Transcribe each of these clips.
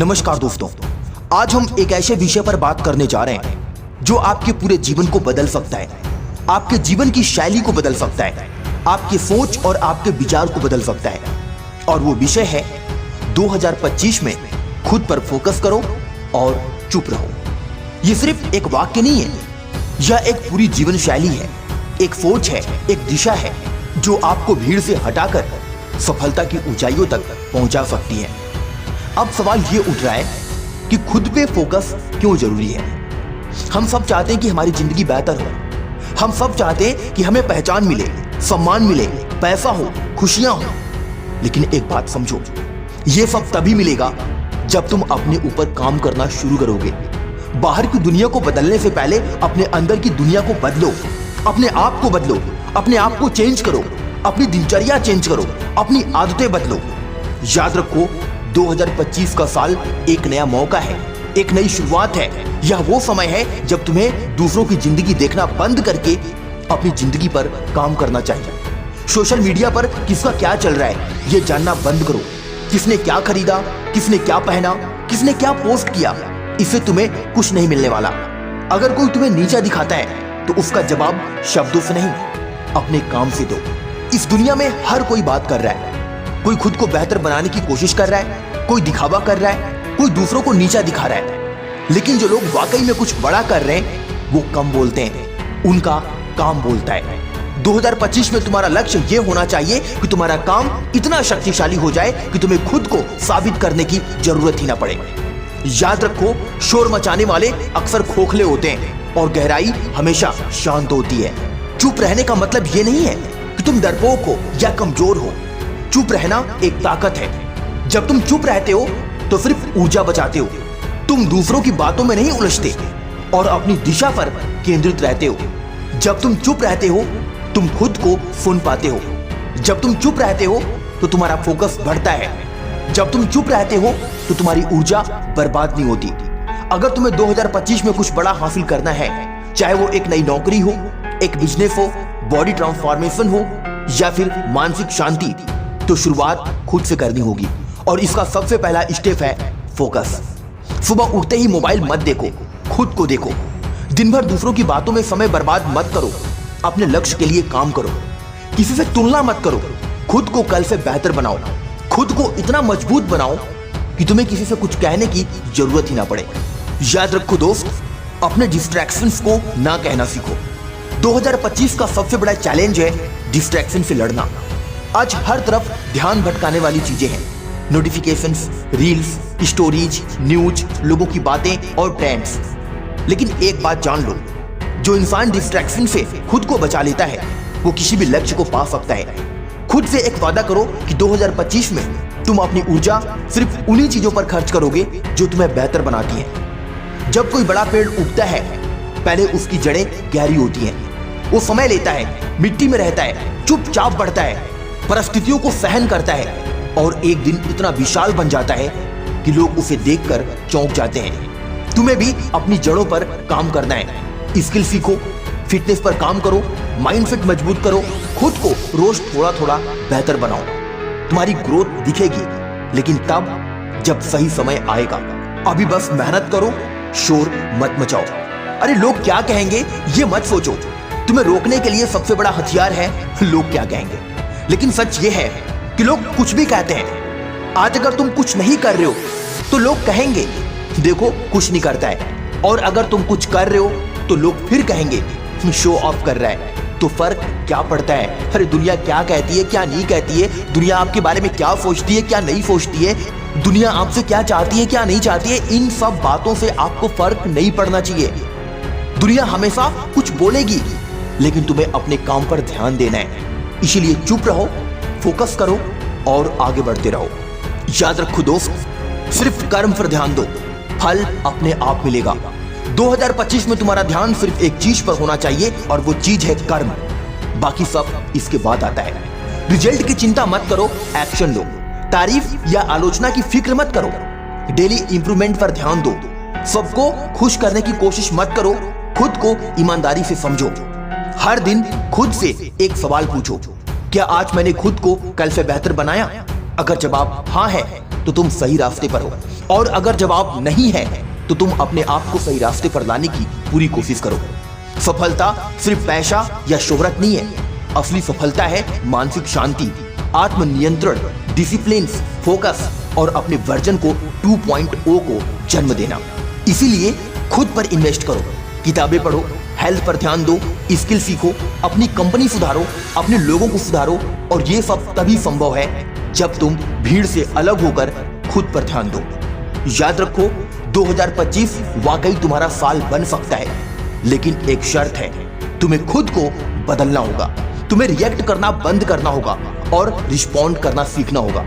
नमस्कार दोस्तों, आज हम एक ऐसे विषय पर बात करने जा रहे हैं जो आपके पूरे जीवन को बदल सकता है, आपके जीवन की शैली को बदल सकता है, आपकी सोच और आपके विचार को बदल सकता है। और वो विषय है 2025 में खुद पर फोकस करो और चुप रहो। ये सिर्फ एक वाक्य नहीं है, यह एक पूरी जीवन शैली है, एक सोच है, एक दिशा है जो आपको भीड़ से हटाकर सफलता की ऊंचाइयों तक पहुंचा सकती है। अब सवाल ये उठ रहा है कि खुद पे फोकस क्यों जरूरी है। हम सब चाहते हैं कि हमारी जिंदगी बेहतर हो, हम सब चाहते हैं कि हमें पहचान मिले, सम्मान मिले, पैसा हो, खुशियां हो। लेकिन एक बात समझो, ये सब तभी मिलेगा जब तुम अपने ऊपर काम करना शुरू करोगे। बाहर की दुनिया को बदलने से पहले अपने अंदर की दुनिया को बदलो, अपने आप को बदलो, अपने आप को चेंज करो, अपनी दिनचर्या चेंज करो, अपनी आदतें बदलो। याद रखो, 2025 का साल एक नया मौका है, एक नई शुरुआत है। यह वो समय है जब तुम्हें दूसरों की जिंदगी देखना बंद करके अपनी जिंदगी पर काम करना चाहिए। सोशल मीडिया पर किसका क्या चल रहा है ये जानना बंद करो। किसने क्या खरीदा, किसने क्या पहना, किसने क्या पोस्ट किया, इससे तुम्हें कुछ नहीं मिलने वाला। अगर कोई तुम्हें नीचा दिखाता है तो उसका जवाब शब्दों से नहीं, अपने काम से दो। इस दुनिया में हर कोई बात कर रहा है, कोई खुद को बेहतर बनाने की कोशिश कर रहा है, कोई दिखावा कर रहा है, कोई दूसरों को नीचा दिखा रहा है। लेकिन जो लोग वाकई में कुछ बड़ा कर रहे हैं वो कम बोलते हैं, उनका काम बोलता है। 2025 में तुम्हारा लक्ष्य ये होना चाहिए कि तुम्हारा काम इतना शक्तिशाली हो जाए कि तुम्हें खुद को साबित करने की जरूरत ही ना पड़े। याद रखो, शोर मचाने वाले अक्सर खोखले होते हैं और गहराई हमेशा शांत होती है। चुप रहने का मतलब ये नहीं है कि तुम डरपोक हो या कमजोर हो। चुप रहना एक ताकत है। जब तुम चुप रहते हो तो सिर्फ ऊर्जा बचाते हो, तुम दूसरों की बातों में नहीं उलझते और अपनी दिशा पर केंद्रित रहते हो। जब तुम चुप रहते हो तुम खुद को सुन पाते हो। जब तुम चुप रहते हो तो तुम्हारा फोकस बढ़ता है। जब तुम चुप रहते हो तो तुम्हारी ऊर्जा बर्बाद नहीं होती। अगर तुम्हें 2025 में कुछ बड़ा हासिल करना है, चाहे वो एक नई नौकरी हो, एक बिजनेस हो, बॉडी ट्रांसफॉर्मेशन हो या फिर मानसिक शांति, तो शुरुआत खुद से करनी होगी। और इसका सबसे पहला स्टेप है फोकस। सुबह उठते ही मोबाइल मत देखो, खुद को देखो। दिन भर दूसरों की बातों में समय बर्बाद मत करो, अपने लक्ष्य के लिए काम करो। किसी से तुलना मत करो, खुद को कल से बेहतर बनाओ। खुद को इतना मजबूत बनाओ कि तुम्हें किसी से कुछ कहने की जरूरत ही ना पड़े। याद रखो दोस्त, अपने डिस्ट्रैक्शंस को ना कहना सीखो। 2025 का सबसे बड़ा चैलेंज है डिस्ट्रैक्शन से लड़ना। आज हर तरफ ध्यान भटकाने वाली चीजें हैं, नोटिफिकेशंस, रील्स, स्टोरीज, न्यूज, लोगों की बातें और ट्रेंड्स। लेकिन एक बात जान लो, जो इंसान डिस्ट्रैक्शन से खुद को बचा लेता है वो किसी भी लक्ष्य को पा सकता है। खुद से एक वादा करो कि 2025 में तुम अपनी ऊर्जा सिर्फ उन्हीं चीजों पर खर्च करोगे जो तुम्हें बेहतर बनाती हैं। जब कोई बड़ा पेड़ उगता है पहले उसकी जड़ें गहरी होती हैं, वो समय लेता है, मिट्टी में रहता है, चुपचाप बढ़ता है, परिस्थितियों को सहन करता है और एक दिन इतना विशाल बन जाता है कि लोग उसे देखकर चौंक जाते हैं। तुम्हें भी अपनी जड़ों पर काम करना है। स्किल सीखो, फिटनेस पर काम करो, माइंडसेट मजबूत करो, खुद को रोज थोड़ा थोड़ा बेहतर बनाओ। तुम्हारी ग्रोथ दिखेगी, लेकिन तब जब सही समय आएगा। अभी बस मेहनत करो, शोर मत मचाओ। अरे लोग क्या कहेंगे ये मत सोचो। तुम्हें रोकने के लिए सबसे बड़ा हथियार है लोग क्या कहेंगे। लेकिन सच ये है कि लोग कुछ भी कहते हैं। आज अगर तुम कुछ नहीं कर रहे हो तो लोग कहेंगे देखो कुछ नहीं करता है, और अगर तुम कुछ कर रहे हो तो लोग फिर कहेंगे शो ऑफ कर रहा है। तो फर्क क्या पड़ता है? अरे दुनिया क्या कहती है, क्या नहीं कहती है, दुनिया आपके बारे में क्या सोचती है, क्या नहीं सोचती है, दुनिया आपसे क्या चाहती है, क्या नहीं चाहती है, इन सब बातों से आपको फर्क नहीं पड़ना चाहिए। दुनिया हमेशा कुछ बोलेगी, लेकिन तुम्हें अपने काम पर ध्यान देना है। इसीलिए चुप रहो, फोकस करो और आगे बढ़ते रहो। याद रखो दोस्त, सिर्फ कर्म पर ध्यान दो, फल अपने आप मिलेगा। 2025 में तुम्हारा ध्यान सिर्फ एक चीज पर होना चाहिए और वो चीज है कर्म। बाकी सब इसके बाद आता है। रिजल्ट की चिंता मत करो, एक्शन लो। तारीफ या आलोचना की फिक्र मत करो, डेली इंप्रूवमेंट पर ध्यान दो। सबको खुश करने की कोशिश मत करो, खुद को ईमानदारी से समझो। हर दिन खुद से एक सवाल पूछो, क्या आज मैंने खुद को कल से बेहतर बनाया? अगर जवाब हाँ है तो तुम सही रास्ते पर हो, और अगर जवाब नहीं है तो तुम अपने आप को सही रास्ते पर लाने की पूरी कोशिश करो। सफलता सिर्फ पैसा या शोहरत नहीं है, असली सफलता है मानसिक शांति, आत्मनियंत्रण, डिसिप्लिन, फोकस और अपने वर्जन को 2.0 को जन्म देना। इसीलिए खुद पर इन्वेस्ट करो, किताबें पढ़ो, हेल्थ पर ध्यान दो, स्किल सीखो, अपनी कंपनी सुधारो, अपने लोगों को सुधारो, और ये सब तभी संभव है जब तुम भीड़ से अलग होकर खुद पर ध्यान दो। याद रखो, 2025 वाकई तुम्हारा साल बन सकता है, लेकिन एक शर्त है, तुम्हें खुद को बदलना होगा। तुम्हें रिएक्ट करना बंद करना होगा और रिस्पॉन्ड करना सीखना होगा।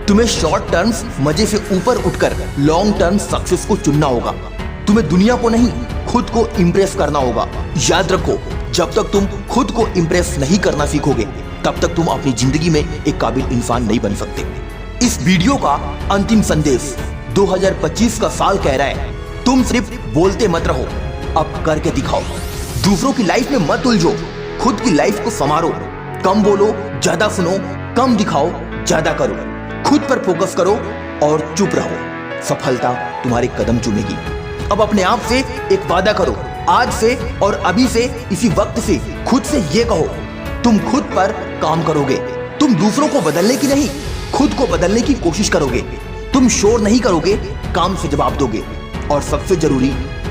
तुम्हें शॉर्ट टर्म्स मजे से ऊपर उठकर लॉन्ग टर्म सक्सेस को चुनना होगा। तुम्हें दुनिया को नहीं, खुद को इंप्रेस करना होगा। याद रखो, जब तक तुम खुद को इंप्रेस नहीं करना सीखोगे, तब तक तुम अपनी जिंदगी में एक काबिल इंसान नहीं बन सकते। इस वीडियो का अंतिम संदेश 2025 का साल कह रहा है, तुम सिर्फ बोलते मत रहो, अब करके दिखाओ। दूसरों की लाइफ में मत उलझो, खुद की लाइफ को संवारो। कम बोलो, ज्यादा सुनो, कम दिखाओ, ज्यादा करो। खुद पर फोकस करो और चुप रहो। सफलता तुम्हारे कदम चूमेगी। अब अपने आप से एक वादा करो, आज से और अभी से, इसी वक्त से खुद से ये कहो, तुम खुद पर काम करोगे। तुम दूसरों को बदलने की नहीं, खुद को बदलने की कोशिश करोगे। तुम शोर नहीं करोगे, काम से जवाब दोगे। और सबसे जरूरी,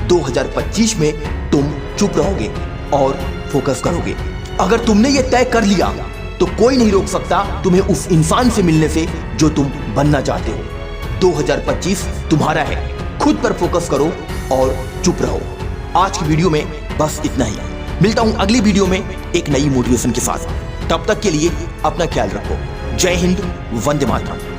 2025 में तुम चुप रहोगे और फोकस करोगे। अगर तुमने ये तय कर लिया तो कोई नहीं रोक सकता तुम्हें उस इंसान से मिलने से जो तुम बनना चाहते हो। 2025 तुम्हारा है, खुद पर फोकस करो और चुप रहो। आज की वीडियो में बस इतना ही। मिलता हूं अगली वीडियो में एक नई मोटिवेशन के साथ। तब तक के लिए अपना ख्याल रखो। जय हिंद, वंदे मातरम।